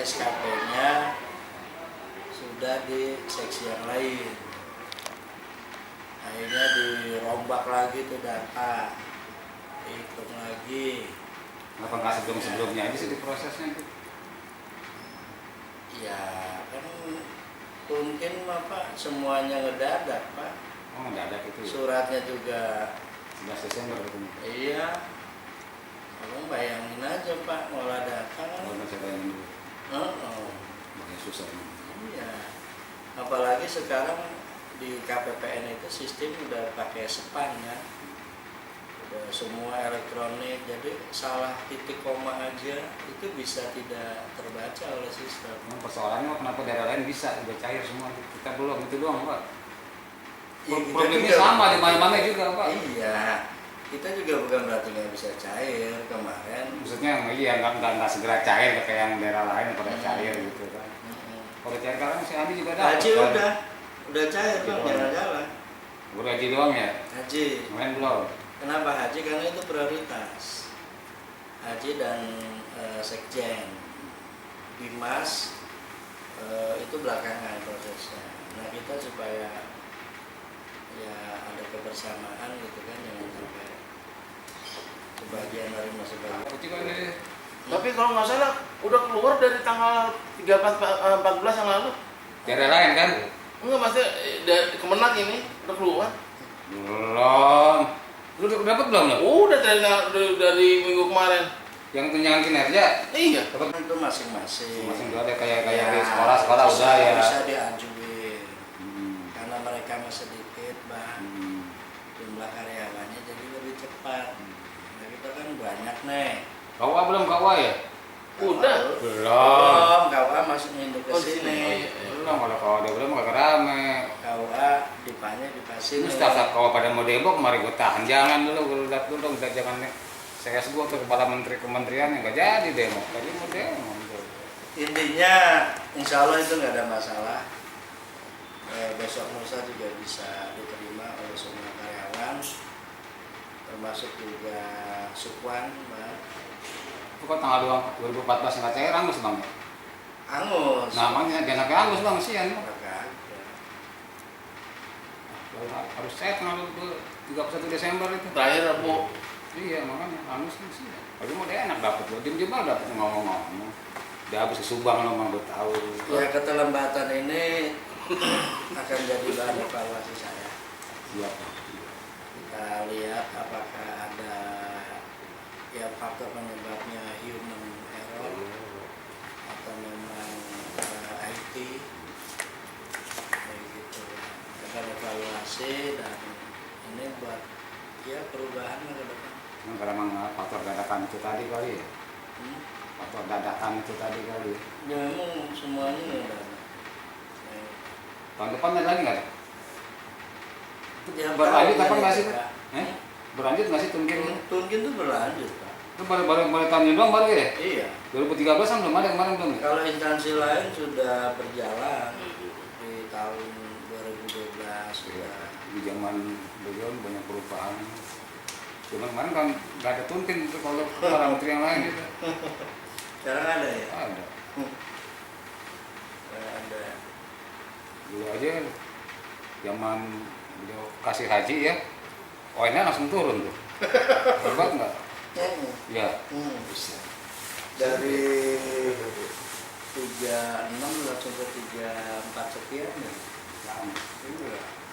SKP-nya sudah di seksi yang lain. Akhirnya dirombak lagi tuh data, hitung lagi. Kenapa nggak sebelum-sebelumnya aja sih di prosesnya itu? Ya kan mungkin Pak semuanya ngedadak Pak. Oh ngedadak itu ya? Suratnya juga 11 Desember gitu. iya. Abang bayangin aja Pak ngolah data kan. Oh nggak saya bayangin dulu. Makanya susah ini. Iya. Apalagi sekarang di KPPN itu sistem udah pakai SPAN ya. Udah semua elektronik, jadi salah titik koma aja itu bisa tidak terbaca oleh sistem. Persoalannya kenapa daerah lain bisa udah cair semua, kita belum, itu doang Pak. Ya, Problemnya sama di mana-mana juga Pak. Iya, kita juga bukan berarti nggak bisa cair kemarin. Maksudnya iya nggak segera cair kayak yang daerah lain pada cair gitu kan. Kalau cair sekarang si Andi juga dapat. Haji udah cair Bang, jalan-jalan. Baru Haji doang ya? Haji. Main belum? Kenapa Haji? Karena itu prioritas. Haji dan Sekjen. Bimas itu belakangan prosesnya. Nah kita supaya ya ada kebersamaan gitu kan, jangan sampai sebagian dari sebagian. Tapi kalau nggak salah udah keluar dari tanggal 14 yang lalu. Daerah lain kan? Enggak, maksudnya dari Kemenak ini udah keluar. Belum. Lu udah dapat belum lo? Udah dari minggu kemarin. Yang tunjangan kinerja? Iya. Itu masing-masing. Masing ada kayak di sekolah udah ya. Bisa diajuin. Karena mereka masih sedikit Bang. Jumlah karyawannya jadi lebih cepat. Nah kita kan banyak nih. KUA belum KUA ya? Udah. Belum, KUA masih nginduk ke sini. Belum, kalau KUA dia belum agak rame. KUA dipanya di sini. Ini staf KUA pada mau demo kemarin gue tahan. Jangan dulu, jangan CS gue tuh kepala menteri kementerian yang nggak jadi demo. Tadi mau demo. Intinya insya Allah itu nggak ada masalah. Besok lusa juga bisa diterima oleh semua karyawan, termasuk juga Sukwan, Mbak. Itu kan tanggal 2014 nggak cair angus Bang. Angus. Namanya jangan kayak angus Bang, sian. Harus cair tanggal 31 Desember itu. Terakhir Bu. Iya makanya angus kan sih. Tapi mau dia enak dapat, diem dapat ngomong-ngomong. Dia habis ke Subang lo mau tahu. Ya keterlambatan ini akan jadi bahan evaluasi saya. Iya. Kita lihat apakah ada ya faktor penyebabnya human error atau memang IT kayak gitu. Akan evaluasi dan ini buat ya perubahan ke depan. Karena memang faktor dadakan itu tadi kali ya. Faktor dadakan itu tadi kali. Ya memang semuanya udah. Tahun depan ada lagi nggak? Ya, berlanjut apa nggak sih? Berlanjut nggak sih Tunkin? Tunkin itu berlanjut Pak. Itu baru tahun ini doang baru ya? Iya. 2013 kan belum ada kemarin belum ya? Kalau instansi lain sudah berjalan di tahun 2012 sudah. Di zaman beliau banyak perubahan. Cuma kemarin kan nggak ada Tunkin itu kalau para menteri yang lain itu. Sekarang ada ya? Ada. Ada. Dulu aja zaman beliau kasih haji ya, ON-nya langsung turun tuh. Hebat nggak? Iya. Bisa. Dari 36 langsung ke 34 sekian ya.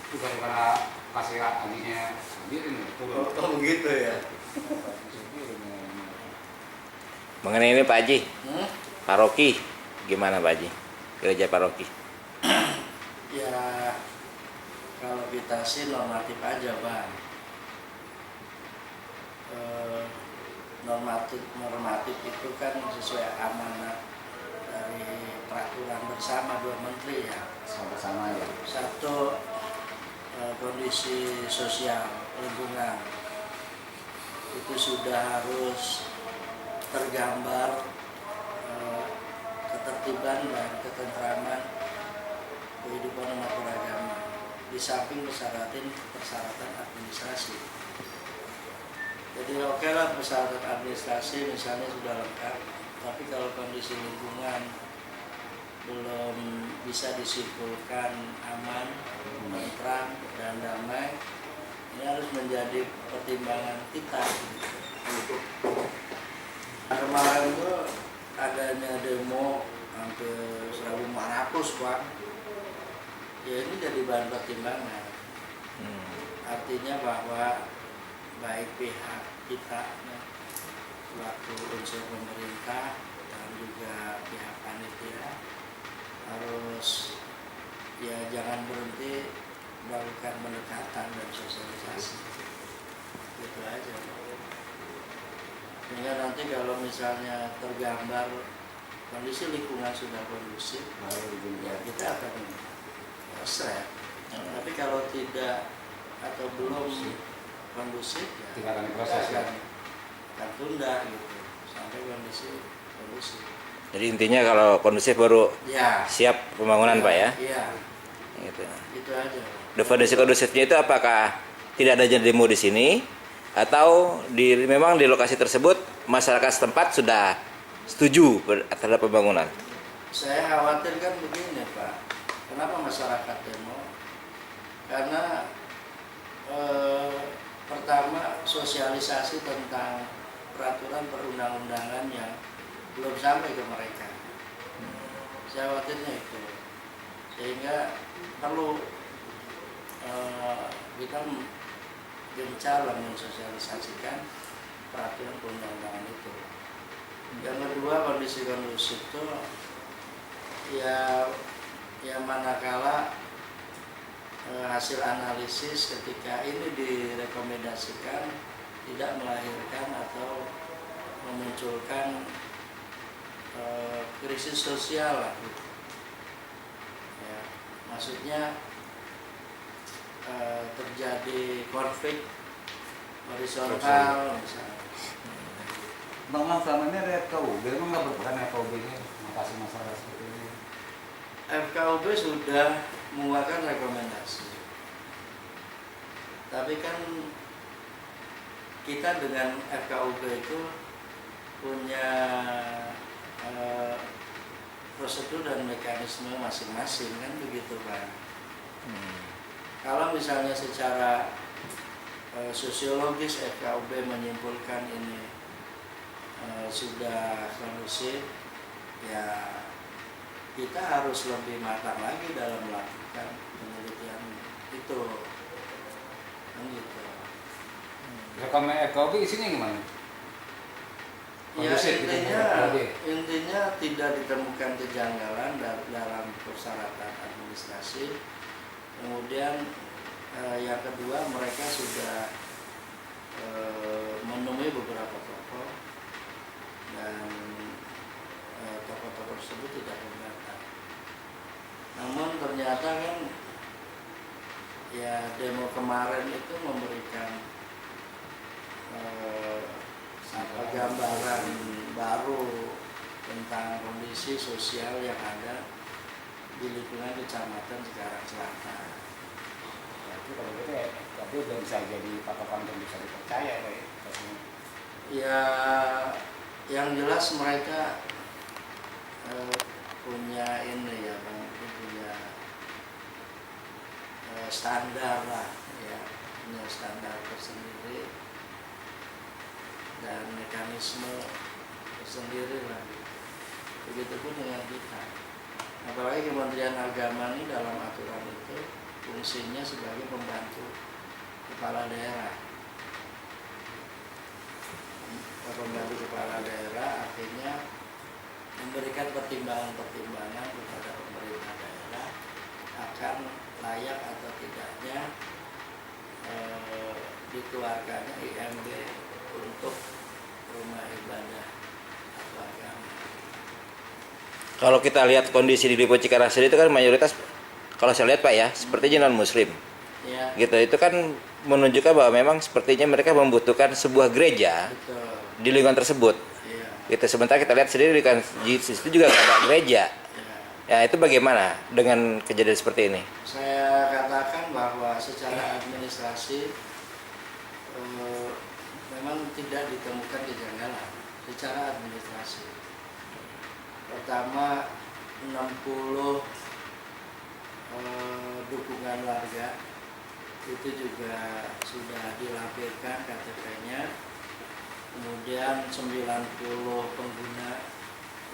Itu gara-gara kasih hajinya sendiri nih turun. Oh begitu ya. Mengenai ini Pak Haji, paroki gimana Pak Haji? Gereja paroki? Ya kalau kita sih normatif aja Bang. Normatif itu kan sesuai amanat dari peraturan bersama dua menteri ya. Sama-sama ya. Satu kondisi sosial lingkungan itu sudah harus tergambar ketertiban dan ketentraman kehidupan umat beragama di samping persyaratan administrasi. Jadi oke lah persyaratan administrasi misalnya sudah lengkap, tapi kalau kondisi lingkungan belum bisa disimpulkan aman, tentram dan damai, ini harus menjadi pertimbangan kita. Kemarin itu adanya demo hampir 1.500 Pak. Ya ini jadi bahan pertimbangan. Artinya bahwa baik pihak kita selaku unsur pemerintah dan juga pihak panitia harus ya jangan berhenti melakukan pendekatan dan sosialisasi. Gitu aja. Sehingga nanti kalau misalnya tergambar kondisi lingkungan sudah kondusif, ya kita akan selesai. Tapi kalau tidak atau belum kondusif, ya Tidak akan kita diproses, ya. akan tunda gitu sampai kondisi kondusif. Jadi intinya kalau kondusif baru Ya. siap pembangunan Pak ya. Iya. Gitu. Itu aja. Definisi kondusifnya itu apakah tidak ada demo di sini atau memang di lokasi tersebut masyarakat setempat sudah setuju terhadap pembangunan? Saya khawatir kan begini Pak, kenapa masyarakat demo? Karena pertama sosialisasi tentang peraturan perundang-undangan yang belum sampai ke mereka. Saya khawatirnya itu, sehingga perlu kita gencar mensosialisasikan peraturan perundang-undangan itu. Yang kedua, kondisi kondusif itu ya manakala hasil analisis ketika ini direkomendasikan tidak melahirkan atau memunculkan krisis sosial lah gitu. Ya, maksudnya terjadi konflik horizontal misalnya. Bang Mam, selama ini ada FKUB, emang nggak berperan FKUB-nya mengatasi masalah seperti ini? FKUB sudah mengeluarkan rekomendasi, tapi kan kita dengan FKUB itu punya prosedur dan mekanisme masing-masing kan begitu Pak. Kalau misalnya secara sosiologis FKUB menyimpulkan ini sudah kondusif, ya kita harus lebih matang lagi dalam melakukan penelitian itu, kan gitu. Rekomendasi FKUB isinya gimana? Ya Kondusif gitu, FKUB. intinya tidak ditemukan kejanggalan dalam persyaratan administrasi. Kemudian yang kedua, mereka sudah menemui beberapa tokoh dan tokoh-tokoh tersebut tidak membantah. Namun ternyata kan ya demo kemarin itu memberikan gambaran baru tentang kondisi sosial yang ada di lingkungan Kecamatan Cikarang Selatan. Tapi kalau gitu ya, tapi udah bisa jadi patokan dan bisa dipercaya ya. Ya, yang jelas mereka punya ini ya Bang, punya standar lah ya, punya standar tersendiri dan mekanisme tersendiri lah. Begitupun dengan kita. Apalagi Kementerian Agama ini dalam aturan itu fungsinya sebagai pembantu kepala daerah. Pembantu kepala daerah artinya memberikan pertimbangan-pertimbangan kepada pemerintah daerah akan layak atau tidaknya dikeluarkannya IMB untuk rumah ibadah atau agama. Kalau kita lihat kondisi di Depo Cikarang itu kan mayoritas, kalau saya lihat Pak ya, sepertinya non Muslim. Ya, Gitu, itu kan menunjukkan bahwa memang sepertinya mereka membutuhkan sebuah gereja betul. di lingkungan tersebut. Iya. Gitu, sementara kita lihat sendiri kan di situ juga nggak ada gereja. Ya. Ya itu bagaimana dengan kejadian seperti ini? Saya katakan bahwa secara administrasi memang tidak ditemukan kejanggalan secara administrasi. Pertama, 60 dukungan warga itu juga sudah dilampirkan KTP-nya. Kemudian 90 pengguna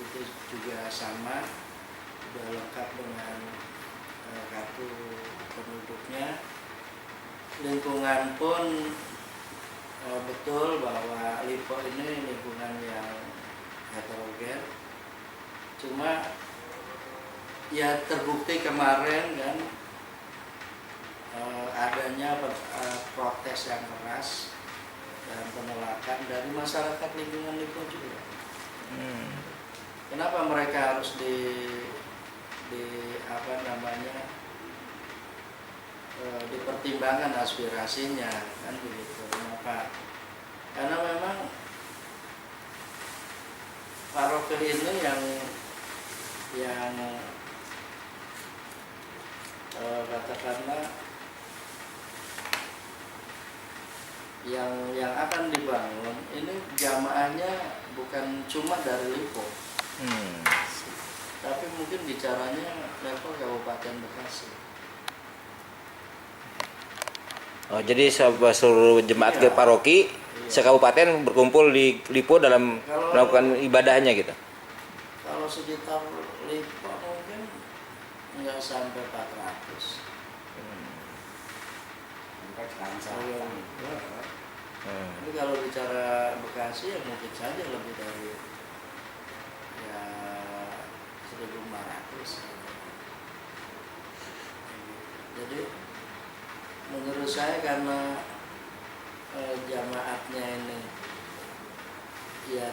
itu juga sama, sudah lengkap dengan kartu penduduknya. Lingkungan pun betul bahwa Lipo ini lingkungan yang heterogen. Cuma ya terbukti kemarin kan adanya protes yang keras dan penolakan dari masyarakat lingkungan Lipo juga. Kenapa mereka harus dipertimbangkan aspirasinya kan begitu? Kenapa? Karena memang paroki ini yang katakanlah yang akan dibangun ini jamaahnya bukan cuma dari Lipo, tapi mungkin bicaranya level Kabupaten Bekasi. Oh, jadi seluruh jemaat ke paroki sekabupaten berkumpul di Lipo dalam melakukan ibadahnya gitu. Kalau sekitar Lipo mungkin nggak sampai 400. Tapi kalau bicara Bekasi ya mungkin saja lebih dari ya 1.500. Jadi menurut saya karena jamaatnya ini ya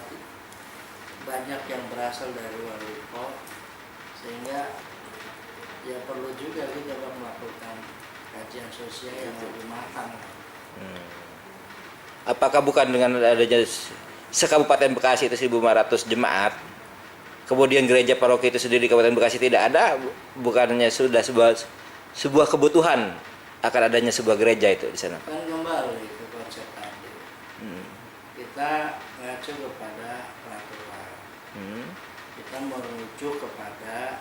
banyak yang berasal dari luar Lipo, sehingga ya perlu juga kita melakukan kajian sosial yang lebih matang. Apakah bukan dengan adanya sekabupaten Bekasi itu 1.500 jemaat, kemudian gereja paroki itu sendiri di Kabupaten Bekasi tidak ada, bukannya sudah sebuah kebutuhan akan adanya sebuah gereja itu di sana? Kan kembali ke konsep tadi. Kita mengacu kepada peraturan. Kita merujuk kepada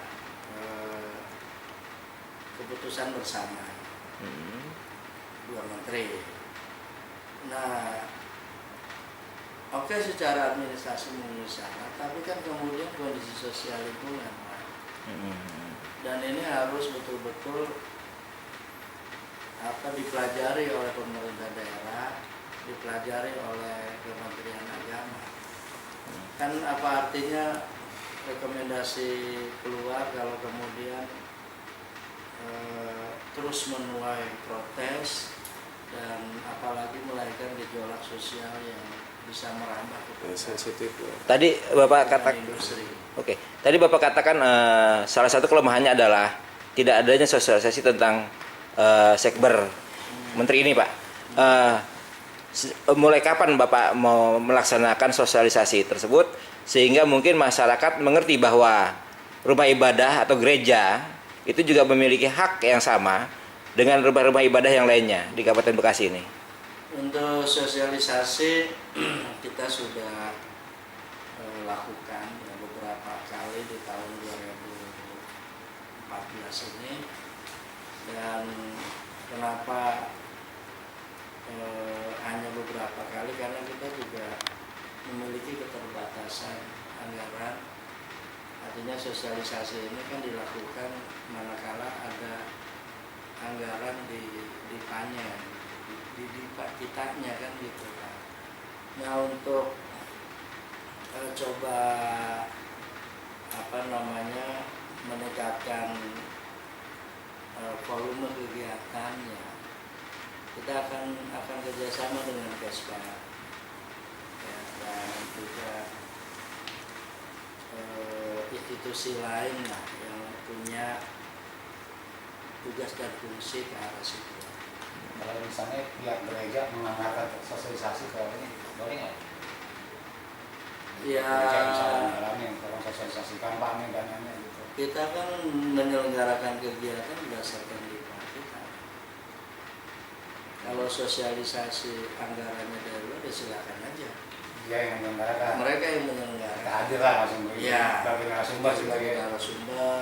keputusan bersama dua menteri. Nah, oke, secara administrasi memenuhi syarat, tapi kan kemudian kondisi sosial lingkungan, dan ini harus betul-betul dipelajari oleh pemerintah daerah, dipelajari oleh Kementerian Agama. Kan apa artinya rekomendasi keluar kalau kemudian terus menuai protes dan apalagi melahirkan gejolak sosial yang bisa merambah ke sensitif. Tadi Bapak katakan, industri. oke. Tadi Bapak katakan salah satu kelemahannya adalah tidak adanya sosialisasi tentang sekber menteri ini, Pak. Mulai kapan Bapak mau melaksanakan sosialisasi tersebut sehingga mungkin masyarakat mengerti bahwa rumah ibadah atau gereja itu juga memiliki hak yang sama dengan rumah-rumah ibadah yang lainnya di Kabupaten Bekasi ini? Untuk sosialisasi kita sudah lakukan beberapa kali di tahun 2014 ini. Dan kenapa hanya beberapa kali? Karena kita juga memiliki keterbatasan anggaran. Artinya sosialisasi ini kan dilakukan manakala ada anggaran di PANYA, di kitanya kan gitu kan. Nah, untuk coba meningkatkan volume kegiatannya, kita akan kerjasama dengan Kespa ya, dan juga institusi lain lah yang punya tugas dan fungsi ke arah situ. Kalau misalnya pihak gereja menganggarkan sosialisasi ke ini, boleh nggak? Ya, Gereja bisa mengalami dalam sosialisasi kampanye dan lainnya gitu. kita kan menyelenggarakan kegiatan berdasarkan diklat kita. Kalau sosialisasi anggarannya dari luar, ya silakan aja. Dia yang menyelenggarakan. Mereka yang menyelenggarakan. Kita hadir lah langsung Iya. sebagai narasumber sebagai narasumber